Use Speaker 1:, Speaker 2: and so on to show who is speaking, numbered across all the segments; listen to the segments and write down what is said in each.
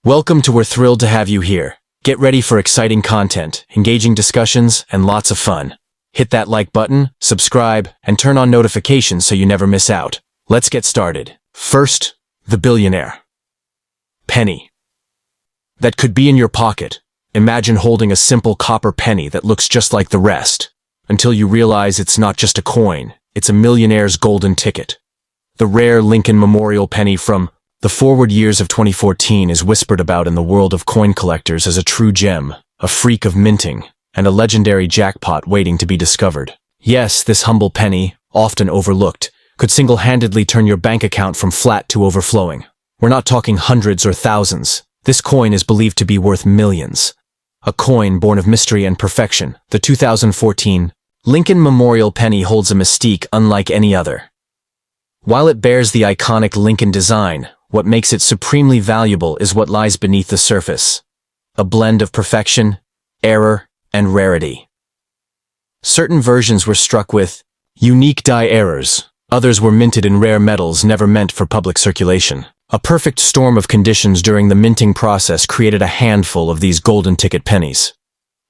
Speaker 1: Welcome to We're thrilled to have you here. Get ready for exciting content, engaging discussions, and lots of fun. Hit that like button, subscribe, and turn on notifications so you never miss out. Let's get started. First, the billionaire. Penny. That could be in your pocket. Imagine holding a simple copper penny that looks just like the rest, until you realize it's not just a coin, it's a millionaire's golden ticket. The rare Lincoln Memorial penny from the forward years of 2014 is whispered about in the world of coin collectors as a true gem, a freak of minting, and a legendary jackpot waiting to be discovered. Yes, this humble penny, often overlooked, could single-handedly turn your bank account from flat to overflowing. We're not talking hundreds or thousands. This coin is believed to be worth millions. A coin born of mystery and perfection, the 2014 Lincoln Memorial penny holds a mystique unlike any other. While it bears the iconic Lincoln design, what makes it supremely valuable is what lies beneath the surface. A blend of perfection, error, and rarity. Certain versions were struck with unique die errors. Others were minted in rare metals never meant for public circulation. A perfect storm of conditions during the minting process created a handful of these golden ticket pennies.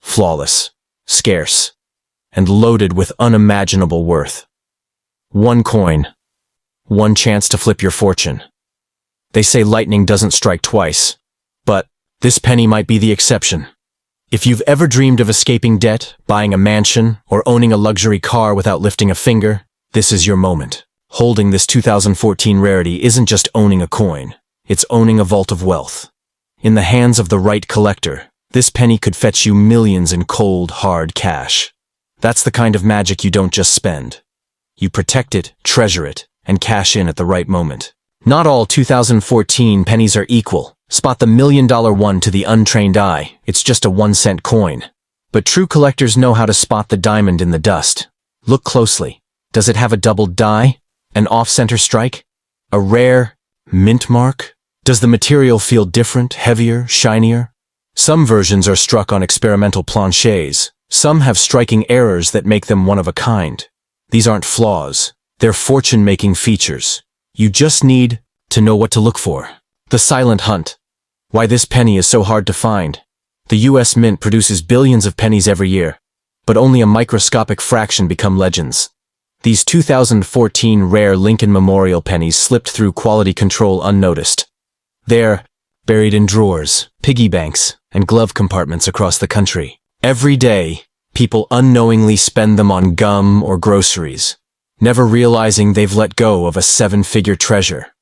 Speaker 1: Flawless, scarce, and loaded with unimaginable worth. One coin. One chance to flip your fortune. They say lightning doesn't strike twice, but this penny might be the exception. If you've ever dreamed of escaping debt, buying a mansion, or owning a luxury car without lifting a finger, this is your moment. Holding this 2014 rarity isn't just owning a coin, it's owning a vault of wealth. In the hands of the right collector, this penny could fetch you millions in cold, hard cash. That's the kind of magic you don't just spend. You protect it, treasure it, and cash in at the right moment. Not all 2014 pennies are equal. Spot the $1 million one to the untrained eye. It's just a 1-cent coin. But true collectors know how to spot the diamond in the dust. Look closely. Does it have a doubled die? An off-center strike? A rare mint mark? Does the material feel different, heavier, shinier? Some versions are struck on experimental planchets. Some have striking errors that make them one of a kind. These aren't flaws. They're fortune-making features. You just need to know what to look for. The silent hunt. Why this penny is so hard to find. The U.S. Mint produces billions of pennies every year, but only a microscopic fraction become legends. These 2014 rare Lincoln Memorial pennies slipped through quality control unnoticed. They're buried in drawers, piggy banks, and glove compartments across the country. Every day, people unknowingly spend them on gum or groceries, never realizing they've let go of a 7-figure treasure.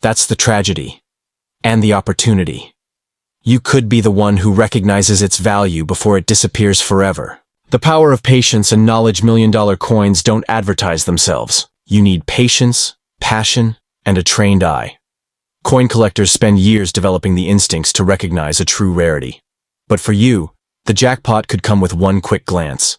Speaker 1: That's the tragedy. And the opportunity. You could be the one who recognizes its value before it disappears forever. The power of patience and knowledge $1 million coins don't advertise themselves. You need patience, passion, and a trained eye. Coin collectors spend years developing the instincts to recognize a true rarity. But for you, the jackpot could come with one quick glance.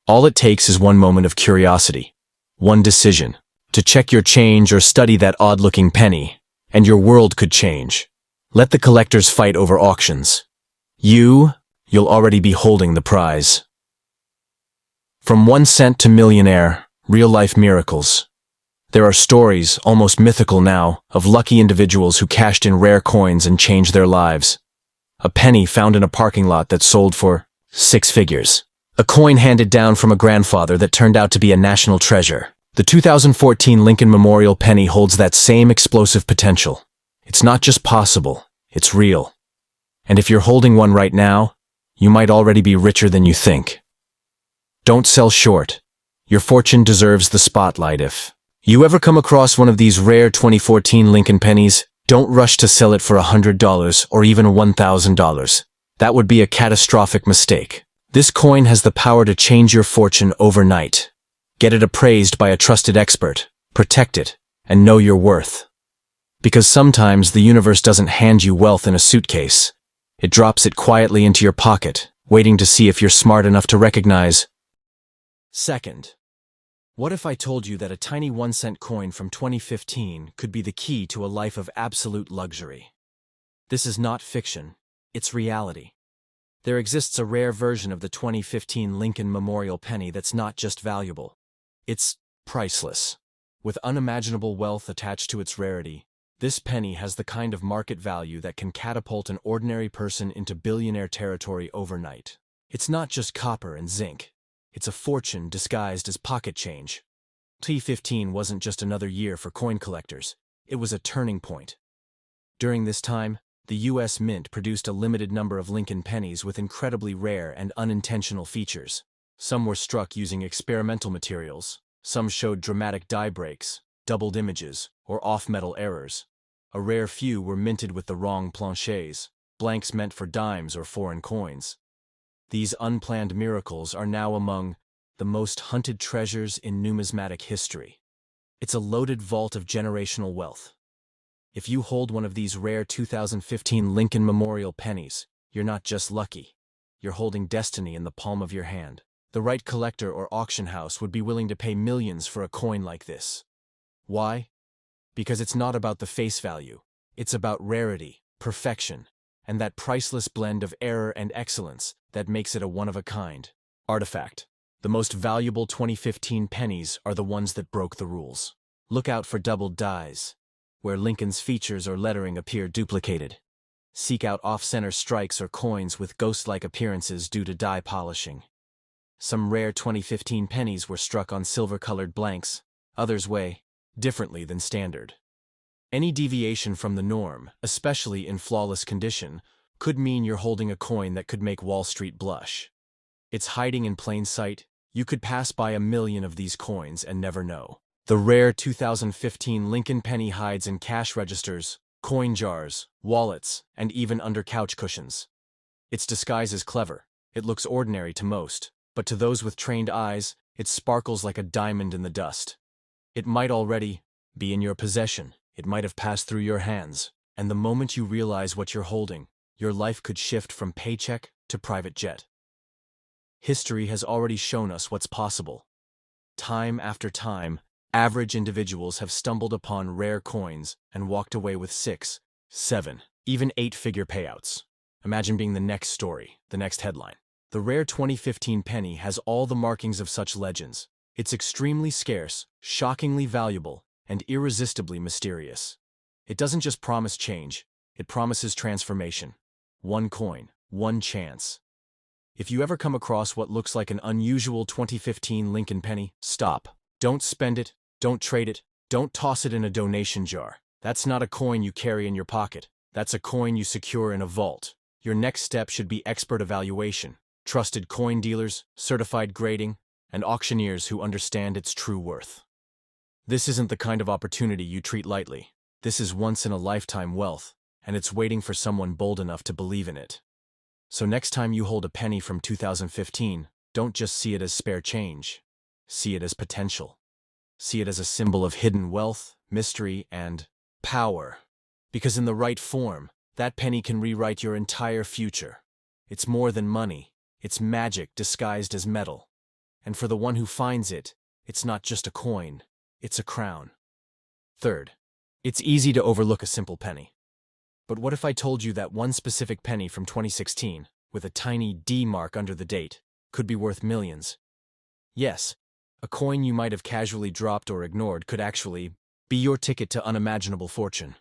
Speaker 1: All it takes is one moment of curiosity. One decision, to check your change or study that odd-looking penny, and your world could change. Let the collectors fight over auctions. You'll already be holding the prize. From 1 cent to millionaire, real-life miracles. There are stories, almost mythical now, of lucky individuals who cashed in rare coins and changed their lives. A penny found in a parking lot that sold for 6 figures. A coin handed down from a grandfather that turned out to be a national treasure. The 2014 Lincoln Memorial penny holds that same explosive potential. It's not just possible, it's real. And if you're holding one right now, you might already be richer than you think. Don't sell short. Your fortune deserves the spotlight. If you ever come across one of these rare 2014 Lincoln pennies, don't rush to sell it for $100 or even $1,000. That would be a catastrophic mistake. This coin has the power to change your fortune overnight. Get it appraised by a trusted expert, protect it, and know your worth. Because sometimes the universe doesn't hand you wealth in a suitcase. It drops it quietly into your pocket, waiting to see if you're smart enough to recognize. Second, what if I told you that a tiny 1-cent coin from 2015 could be the key to a life of absolute luxury? This is not fiction, it's reality. There exists a rare version of the 2015 Lincoln Memorial penny that's not just valuable. It's priceless. With unimaginable wealth attached to its rarity, This penny has the kind of market value that can catapult an ordinary person into billionaire territory overnight. It's not just copper and zinc. It's a fortune disguised as pocket change. 2015 wasn't just another year for coin collectors. It was a turning point. During this time, the U.S. Mint produced a limited number of Lincoln pennies with incredibly rare and unintentional features. Some were struck using experimental materials. Some showed dramatic die breaks, doubled images, or off-metal errors. A rare few were minted with the wrong planchets, blanks meant for dimes or foreign coins. These unplanned miracles are now among the most hunted treasures in numismatic history. It's a loaded vault of generational wealth. If you hold one of these rare 2015 Lincoln Memorial pennies, you're not just lucky. You're holding destiny in the palm of your hand. The right collector or auction house would be willing to pay millions for a coin like this. Why? Because it's not about the face value. It's about rarity, perfection, and that priceless blend of error and excellence that makes it a one-of-a-kind artifact. The most valuable 2015 pennies are the ones that broke the rules. Look out for doubled dies, where Lincoln's features or lettering appear duplicated. Seek out off-center strikes or coins with ghost-like appearances due to die polishing. Some rare 2015 pennies were struck on silver-colored blanks, others weigh differently than standard. Any deviation from the norm, especially in flawless condition, could mean you're holding a coin that could make Wall Street blush. It's hiding in plain sight. You could pass by 1 million of these coins and never know. The rare 2015 Lincoln penny hides in cash registers, coin jars, wallets, and even under couch cushions. Its disguise is clever. It looks ordinary to most, but to those with trained eyes, it sparkles like a diamond in the dust. It might already be in your possession. It might have passed through your hands, and the moment you realize what you're holding, your life could shift from paycheck to private jet. History has already shown us what's possible. Time after time, average individuals have stumbled upon rare coins and walked away with 6, 7, even 8-figure payouts. Imagine being the next story, the next headline. The rare 2015 penny has all the markings of such legends. It's extremely scarce, shockingly valuable, and irresistibly mysterious. It doesn't just promise change, it promises transformation. One coin, one chance. If you ever come across what looks like an unusual 2015 Lincoln penny, stop. Don't spend it, don't trade it, don't toss it in a donation jar. That's not a coin you carry in your pocket. That's a coin you secure in a vault. Your next step should be expert evaluation, trusted coin dealers, certified grading, and auctioneers who understand its true worth. This isn't the kind of opportunity you treat lightly. This is once-in-a-lifetime wealth, and it's waiting for someone bold enough to believe in it. So next time you hold a penny from 2015, don't just see it as spare change. See it as potential. See it as a symbol of hidden wealth, mystery, and power. Because in the right form, that penny can rewrite your entire future. It's more than money. It's magic disguised as metal. And for the one who finds it, it's not just a coin, it's a crown. Third, it's easy to overlook a simple penny. But what if I told you that one specific penny from 2016, with a tiny D mark under the date, could be worth millions? Yes, a coin you might have casually dropped or ignored could actually be your ticket to unimaginable fortune.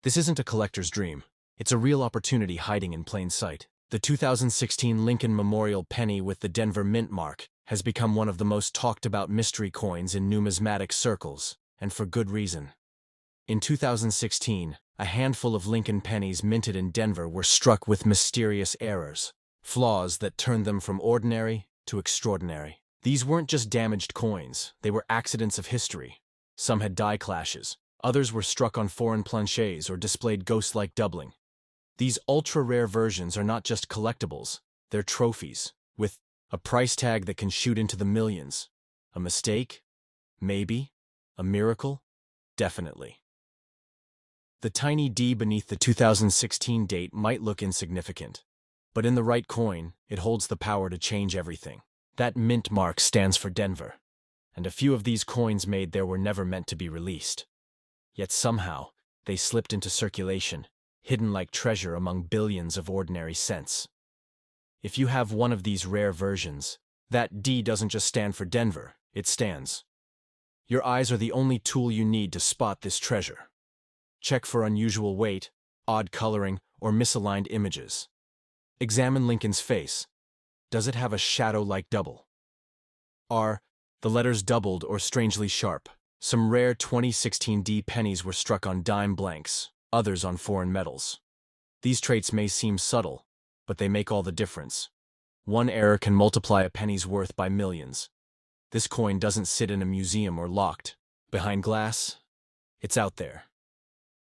Speaker 1: This isn't a collector's dream. It's a real opportunity hiding in plain sight. The 2016 Lincoln Memorial penny with the Denver Mint mark has become one of the most talked-about mystery coins in numismatic circles, and for good reason. In 2016, a handful of Lincoln pennies minted in Denver were struck with mysterious errors, flaws that turned them from ordinary to extraordinary. These weren't just damaged coins, they were accidents of history. Some had die clashes, others were struck on foreign planchets or displayed ghost-like doubling. These ultra-rare versions are not just collectibles, they're trophies, with a price tag that can shoot into the millions. A mistake? Maybe. A miracle? Definitely. The tiny D beneath the 2016 date might look insignificant, but in the right coin, it holds the power to change everything. That mint mark stands for Denver, and a few of these coins made there were never meant to be released. Yet somehow, they slipped into circulation, hidden like treasure among billions of ordinary cents. If you have one of these rare versions, that D doesn't just stand for Denver, it stands. Your eyes are the only tool you need to spot this treasure. Check for unusual weight, odd coloring, or misaligned images. Examine Lincoln's face. Does it have a shadow-like double? Are the letters doubled or strangely sharp? Some rare 2016D pennies were struck on dime blanks, others on foreign metals. These traits may seem subtle, but they make all the difference. One error can multiply a penny's worth by millions. This coin doesn't sit in a museum or locked behind glass. It's out there,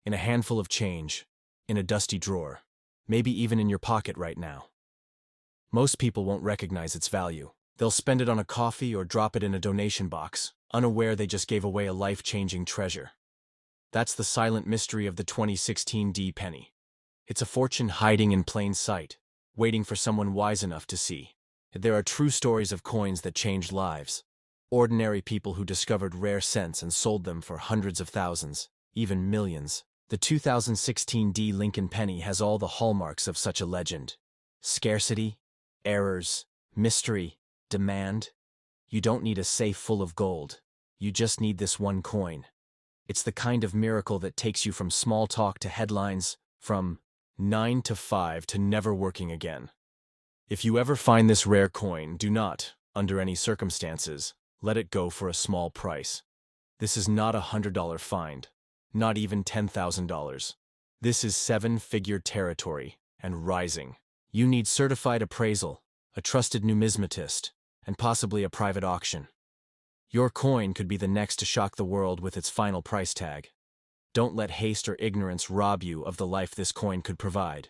Speaker 1: in a handful of change, in a dusty drawer, maybe even in your pocket right now. Most people won't recognize its value. They'll spend it on a coffee or drop it in a donation box, unaware they just gave away a life-changing treasure. That's the silent mystery of the 2016D penny. It's a fortune hiding in plain sight, waiting for someone wise enough to see. There are true stories of coins that changed lives. Ordinary people who discovered rare cents and sold them for hundreds of thousands, even millions. The 2016D Lincoln penny has all the hallmarks of such a legend. Scarcity, errors, mystery, demand. You don't need a safe full of gold. You just need this one coin. It's the kind of miracle that takes you from small talk to headlines, from 9 to 5 to never working again. If you ever find this rare coin, do not, under any circumstances, let it go for a small price. This is not a $100 find, not even $10,000. This is seven-figure territory, and rising. You need certified appraisal, a trusted numismatist, and possibly a private auction. Your coin could be the next to shock the world with its final price tag. Don't let haste or ignorance rob you of the life this coin could provide.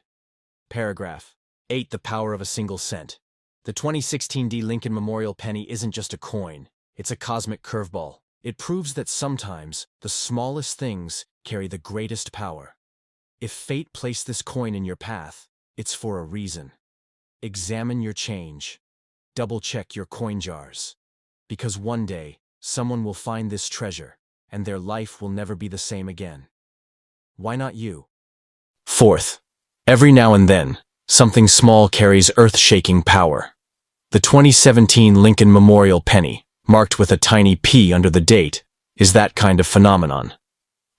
Speaker 1: Paragraph 8. The power of a single cent. The 2016D Lincoln Memorial Penny isn't just a coin, it's a cosmic curveball. It proves that sometimes the smallest things carry the greatest power. If fate placed this coin in your path, it's for a reason. Examine your change. Double-check your coin jars. Because one day, someone will find this treasure, and their life will never be the same again. Why not you? Fourth, every now and then, something small carries earth-shaking power. The 2017 Lincoln Memorial Penny, marked with a tiny P under the date, is that kind of phenomenon.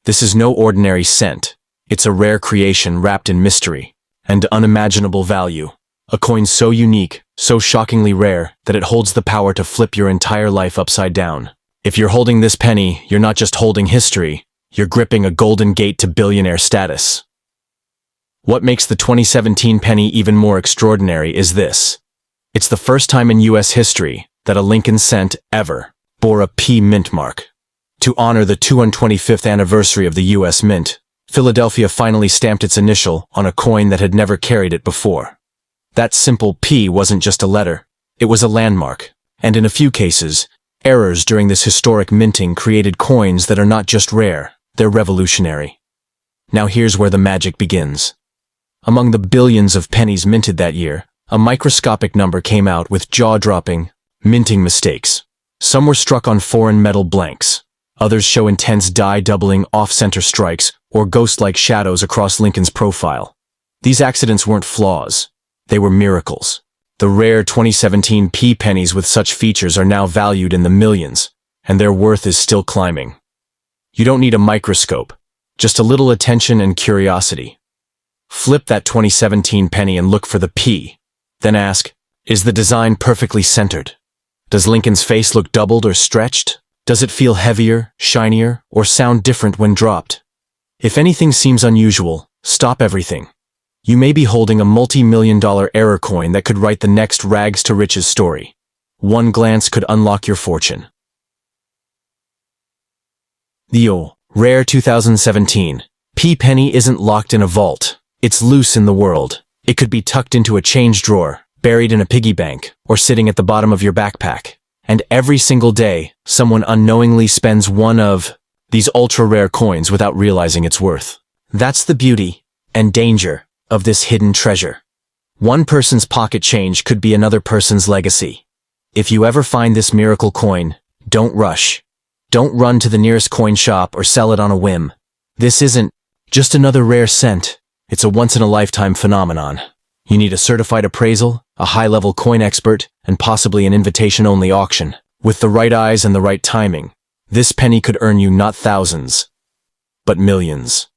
Speaker 1: This is no ordinary cent. It's a rare creation wrapped in mystery and unimaginable value. A coin so unique, so shockingly rare, that it holds the power to flip your entire life upside down. If you're holding this penny, you're not just holding history, you're gripping a golden gate to billionaire status. What makes the 2017 penny even more extraordinary is this. It's the first time in U.S. history that a Lincoln cent ever bore a P mint mark. To honor the 225th anniversary of the U.S. Mint, Philadelphia finally stamped its initial on a coin that had never carried it before. That simple P wasn't just a letter, it was a landmark, and in a few cases, errors during this historic minting created coins that are not just rare, they're revolutionary. Now here's where the magic begins. Among the billions of pennies minted that year, a microscopic number came out with jaw-dropping, minting mistakes. Some were struck on foreign metal blanks. Others show intense die-doubling off-center strikes or ghost-like shadows across Lincoln's profile. These accidents weren't flaws. They were miracles. The rare 2017 P pennies with such features are now valued in the millions, and their worth is still climbing. You don't need a microscope, just a little attention and curiosity. Flip that 2017 penny and look for the P. Then ask, is the design perfectly centered? Does Lincoln's face look doubled or stretched? Does it feel heavier, shinier, or sound different when dropped? If anything seems unusual, stop everything. You may be holding a multi-million-dollar error coin that could write the next rags to riches story. One glance could unlock your fortune. The rare 2017 P penny isn't locked in a vault. It's loose in the world. It could be tucked into a change drawer, buried in a piggy bank, or sitting at the bottom of your backpack. And every single day, someone unknowingly spends one of these ultra-rare coins without realizing its worth. That's the beauty and danger of this hidden treasure. One person's pocket change could be another person's legacy. If you ever find this miracle coin, don't rush. Don't run to the nearest coin shop or sell it on a whim. This isn't just another rare cent. It's a once-in-a-lifetime phenomenon. You need a certified appraisal, a high-level coin expert, and possibly an invitation-only auction. With the right eyes and the right timing, this penny could earn you not thousands, but millions.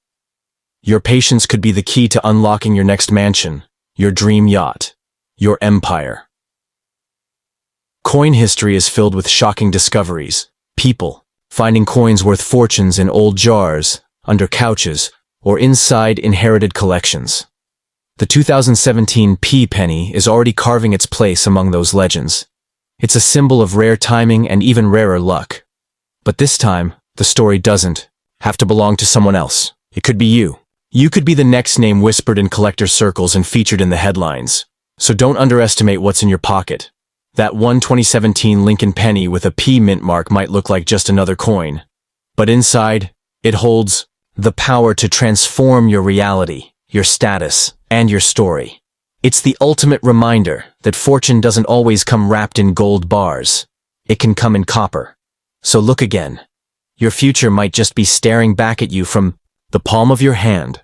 Speaker 1: Your patience could be the key to unlocking your next mansion, your dream yacht, your empire. Coin history is filled with shocking discoveries. People finding coins worth fortunes in old jars, under couches, or inside inherited collections. The 2017 P penny is already carving its place among those legends. It's a symbol of rare timing and even rarer luck. But this time, the story doesn't have to belong to someone else. It could be you. You could be the next name whispered in collector circles and featured in the headlines. So don't underestimate what's in your pocket. That one 2017 Lincoln penny with a P mint mark might look like just another coin. But inside, it holds the power to transform your reality, your status, and your story. It's the ultimate reminder that fortune doesn't always come wrapped in gold bars. It can come in copper. So look again. Your future might just be staring back at you from the palm of your hand.